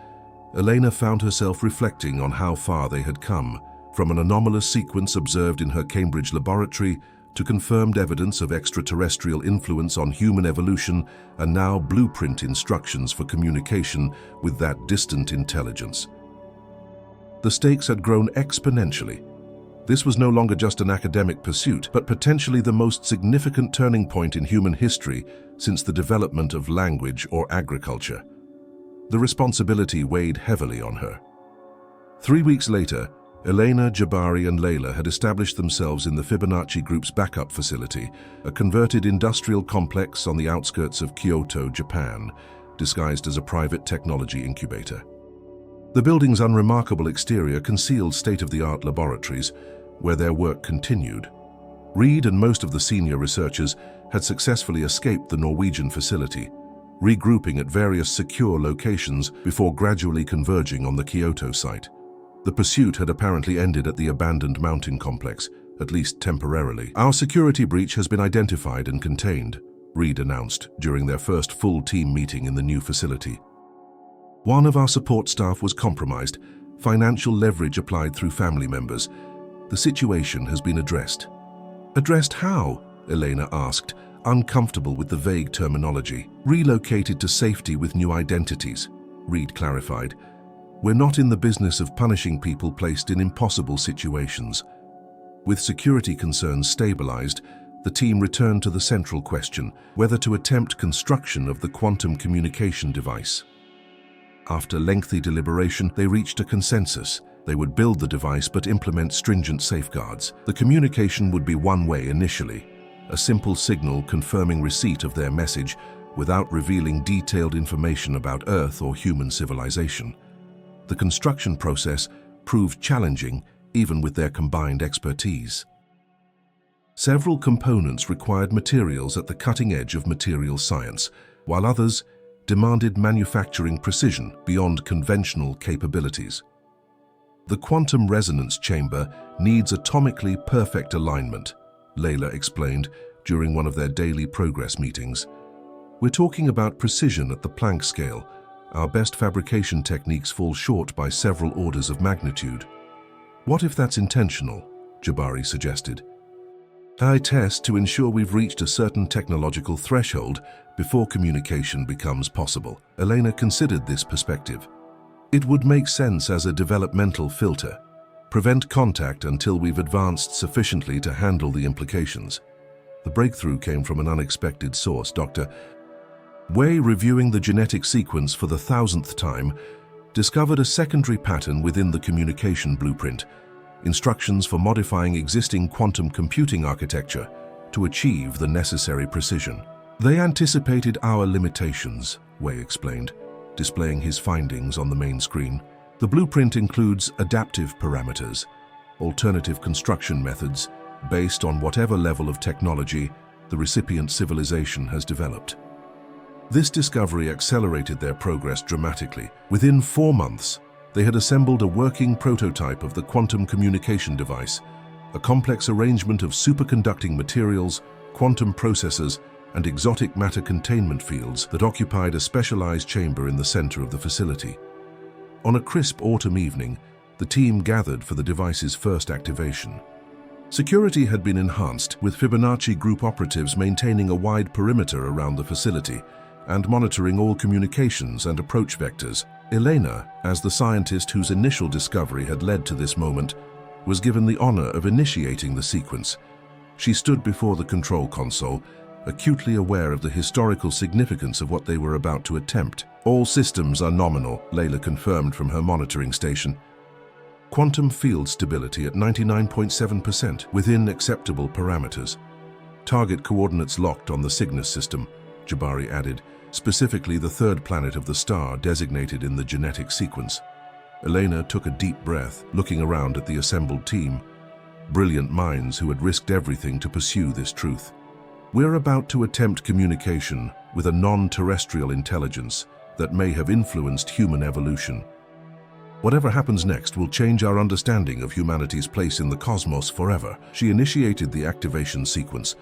Elena found herself reflecting on how far they had come, from an anomalous sequence observed in her Cambridge laboratory to confirmed evidence of extraterrestrial influence on human evolution and now blueprint instructions for communication with that distant intelligence. The stakes had grown exponentially. This was no longer just an academic pursuit, but potentially the most significant turning point in human history since the development of language or agriculture. The responsibility weighed heavily on her. 3 weeks later, Elena, Jabari, and Layla had established themselves in the Fibonacci Group's backup facility, a converted industrial complex on the outskirts of Kyoto, Japan, disguised as a private technology incubator. The building's unremarkable exterior concealed state-of-the-art laboratories, where their work continued. Reed and most of the senior researchers had successfully escaped the Norwegian facility, regrouping at various secure locations before gradually converging on the Kyoto site. The pursuit had apparently ended at the abandoned mountain complex, at least temporarily. Our security breach has been identified and contained, Reed announced during their first full team meeting in the new facility. One of our support staff was compromised, financial leverage applied through family members. The situation has been addressed. Addressed how? Elena asked, uncomfortable with the vague terminology. Relocated to safety with new identities, Reed clarified. We're not in the business of punishing people placed in impossible situations. With security concerns stabilized, the team returned to the central question, whether to attempt construction of the quantum communication device. After lengthy deliberation, they reached a consensus. They would build the device but implement stringent safeguards. The communication would be one-way initially, a simple signal confirming receipt of their message without revealing detailed information about Earth or human civilization. The construction process proved challenging even with their combined expertise. Several components required materials at the cutting edge of materials science, while others demanded manufacturing precision beyond conventional capabilities. The quantum resonance chamber needs atomically perfect alignment, Layla explained during one of their daily progress meetings. We're talking about precision at the Planck scale. Our best fabrication techniques fall short by several orders of magnitude. What if that's intentional? Jabari suggested. I test to ensure we've reached a certain technological threshold before communication becomes possible. Elena considered this perspective. It would make sense as a developmental filter. Prevent contact until we've advanced sufficiently to handle the implications. The breakthrough came from an unexpected source. Dr. Wei, reviewing the genetic sequence for the 1000th time, discovered a secondary pattern within the communication blueprint, instructions for modifying existing quantum computing architecture to achieve the necessary precision. They anticipated our limitations, Wei explained, displaying his findings on the main screen. The blueprint includes adaptive parameters, alternative construction methods based on whatever level of technology the recipient civilization has developed. This discovery accelerated their progress dramatically. Within 4 months, they had assembled a working prototype of the quantum communication device, a complex arrangement of superconducting materials, quantum processors, and exotic matter containment fields that occupied a specialized chamber in the center of the facility. On a crisp autumn evening, the team gathered for the device's first activation. Security had been enhanced, with Fibonacci group operatives maintaining a wide perimeter around the facility and monitoring all communications and approach vectors. Elena, as the scientist whose initial discovery had led to this moment, was given the honor of initiating the sequence. She stood before the control console, acutely aware of the historical significance of what they were about to attempt. All systems are nominal, Layla confirmed from her monitoring station. Quantum field stability at 99.7% within acceptable parameters. Target coordinates locked on the Cygnus system, Jabari added, specifically the third planet of the star designated in the genetic sequence. Elena took a deep breath, looking around at the assembled team, brilliant minds who had risked everything to pursue this truth. We're about to attempt communication with a non-terrestrial intelligence that may have influenced human evolution. Whatever happens next will change our understanding of humanity's place in the cosmos forever. She initiated the activation sequence.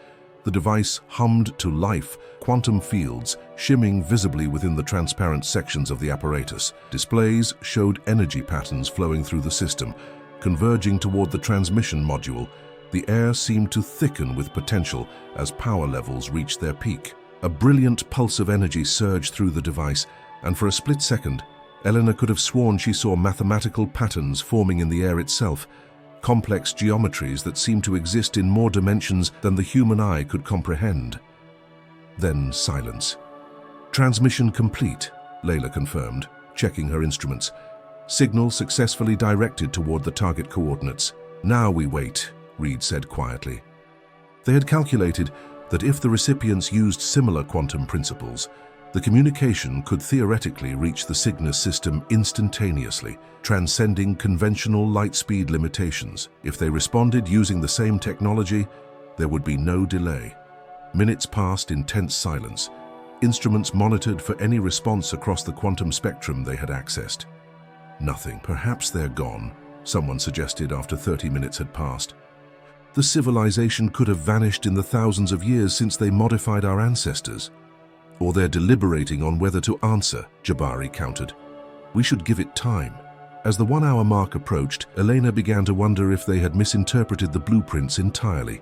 The device hummed to life, quantum fields shimming visibly within the transparent sections of the apparatus. Displays showed energy patterns flowing through the system, converging toward the transmission module. The air seemed to thicken with potential as power levels reached their peak. A brilliant pulse of energy surged through the device, and for a split second, Eleanor could have sworn she saw mathematical patterns forming in the air itself, complex geometries that seemed to exist in more dimensions than the human eye could comprehend. Then silence. Transmission complete, Layla confirmed, checking her instruments. Signal successfully directed toward the target coordinates. Now we wait, Reed said quietly. They had calculated that if the recipients used similar quantum principles, the communication could theoretically reach the Cygnus system instantaneously, transcending conventional light speed limitations. If they responded using the same technology, there would be no delay. Minutes passed in tense silence. Instruments monitored for any response across the quantum spectrum they had accessed. Nothing. Perhaps they're gone, someone suggested after 30 minutes had passed. The civilization could have vanished in the thousands of years since they modified our ancestors. Or they're deliberating on whether to answer, Jabari countered. We should give it time. As the 1-hour mark approached, Elena began to wonder if they had misinterpreted the blueprints entirely.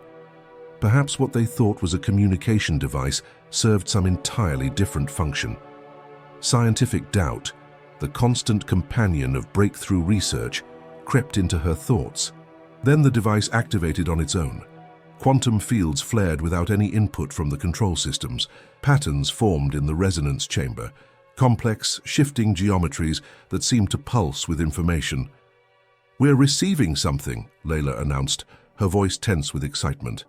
Perhaps what they thought was a communication device served some entirely different function. Scientific doubt, the constant companion of breakthrough research, crept into her thoughts. Then the device activated on its own. Quantum fields flared without any input from the control systems. Patterns formed in the resonance chamber, complex, shifting geometries that seemed to pulse with information. "We're receiving something," Layla announced, her voice tense with excitement.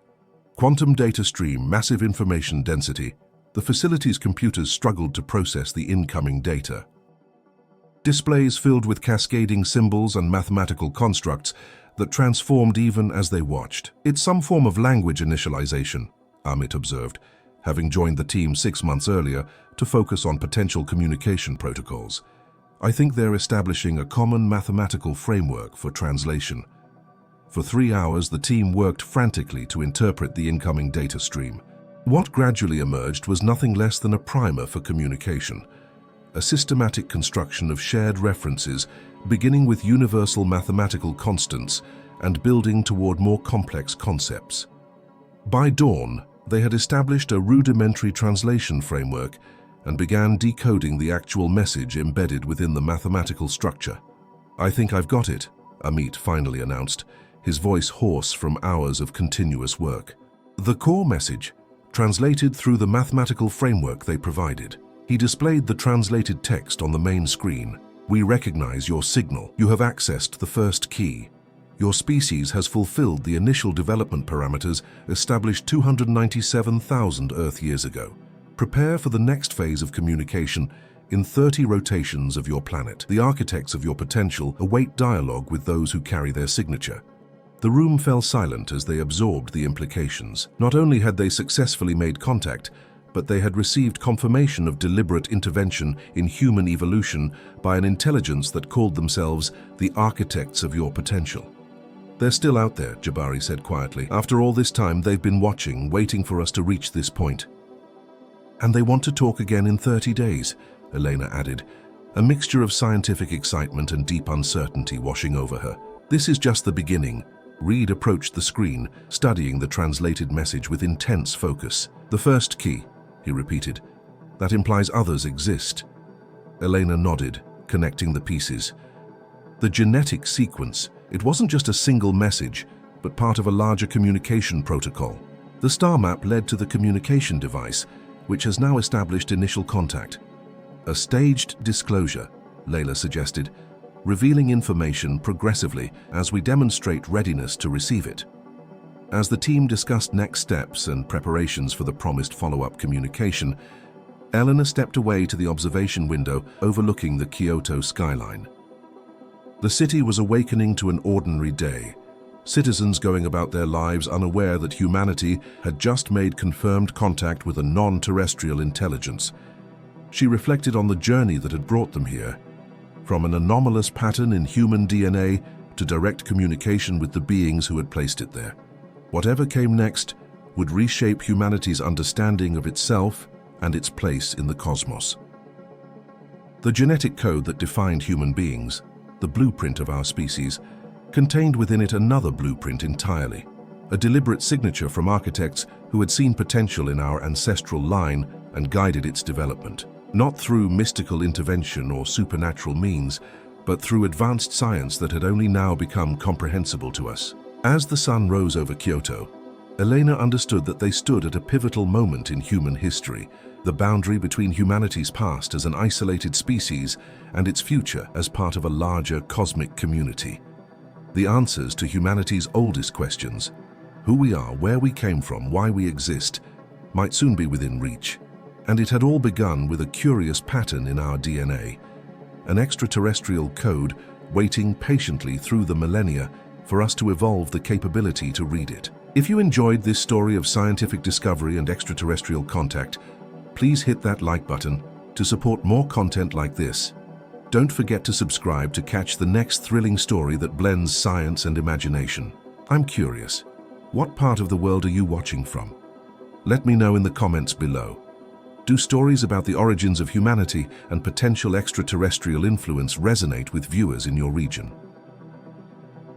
Quantum data stream, massive information density. The facility's computers struggled to process the incoming data. Displays filled with cascading symbols and mathematical constructs that transformed even as they watched. "It's some form of language initialization," Amit observed, having joined the team 6 months earlier to focus on potential communication protocols. "I think they're establishing a common mathematical framework for translation." For 3 hours, the team worked frantically to interpret the incoming data stream. What gradually emerged was nothing less than a primer for communication, a systematic construction of shared references beginning with universal mathematical constants and building toward more complex concepts. By dawn, they had established a rudimentary translation framework and began decoding the actual message embedded within the mathematical structure. "I think I've got it," Amit finally announced, his voice hoarse from hours of continuous work. The core message, translated through the mathematical framework they provided. He displayed the translated text on the main screen. "We recognize your signal. You have accessed the first key. Your species has fulfilled the initial development parameters established 297,000 Earth years ago. Prepare for the next phase of communication in 30 rotations of your planet. The architects of your potential await dialogue with those who carry their signature." The room fell silent as they absorbed the implications. Not only had they successfully made contact, but they had received confirmation of deliberate intervention in human evolution by an intelligence that called themselves the architects of your potential. "They're still out there," Jabari said quietly. "After all this time, they've been watching, waiting for us to reach this point." "And they want to talk again in 30 days, Elena added, a mixture of scientific excitement and deep uncertainty washing over her. "This is just the beginning." Reed approached the screen, studying the translated message with intense focus. "The first key," he repeated. "That implies others exist." Elena nodded, connecting the pieces. The genetic sequence. It wasn't just a single message, but part of a larger communication protocol. The star map led to the communication device, which has now established initial contact. "A staged disclosure," Layla suggested, "revealing information progressively as we demonstrate readiness to receive it." As the team discussed next steps and preparations for the promised follow-up communication, Eleanor stepped away to the observation window overlooking the Kyoto skyline. The city was awakening to an ordinary day, citizens going about their lives unaware that humanity had just made confirmed contact with a non-terrestrial intelligence. She reflected on the journey that had brought them here, from an anomalous pattern in human DNA to direct communication with the beings who had placed it there. Whatever came next would reshape humanity's understanding of itself and its place in the cosmos. The genetic code that defined human beings, the blueprint of our species, contained within it another blueprint entirely, a deliberate signature from architects who had seen potential in our ancestral line and guided its development. Not through mystical intervention or supernatural means, but through advanced science that had only now become comprehensible to us. As the sun rose over Kyoto, Elena understood that they stood at a pivotal moment in human history, the boundary between humanity's past as an isolated species and its future as part of a larger cosmic community. The answers to humanity's oldest questions, who we are, where we came from, why we exist, might soon be within reach. And it had all begun with a curious pattern in our DNA, an extraterrestrial code waiting patiently through the millennia for us to evolve the capability to read it. If you enjoyed this story of scientific discovery and extraterrestrial contact, please hit that like button to support more content like this. Don't forget to subscribe to catch the next thrilling story that blends science and imagination. I'm curious, what part of the world are you watching from? Let me know in the comments below. Do stories about the origins of humanity and potential extraterrestrial influence resonate with viewers in your region?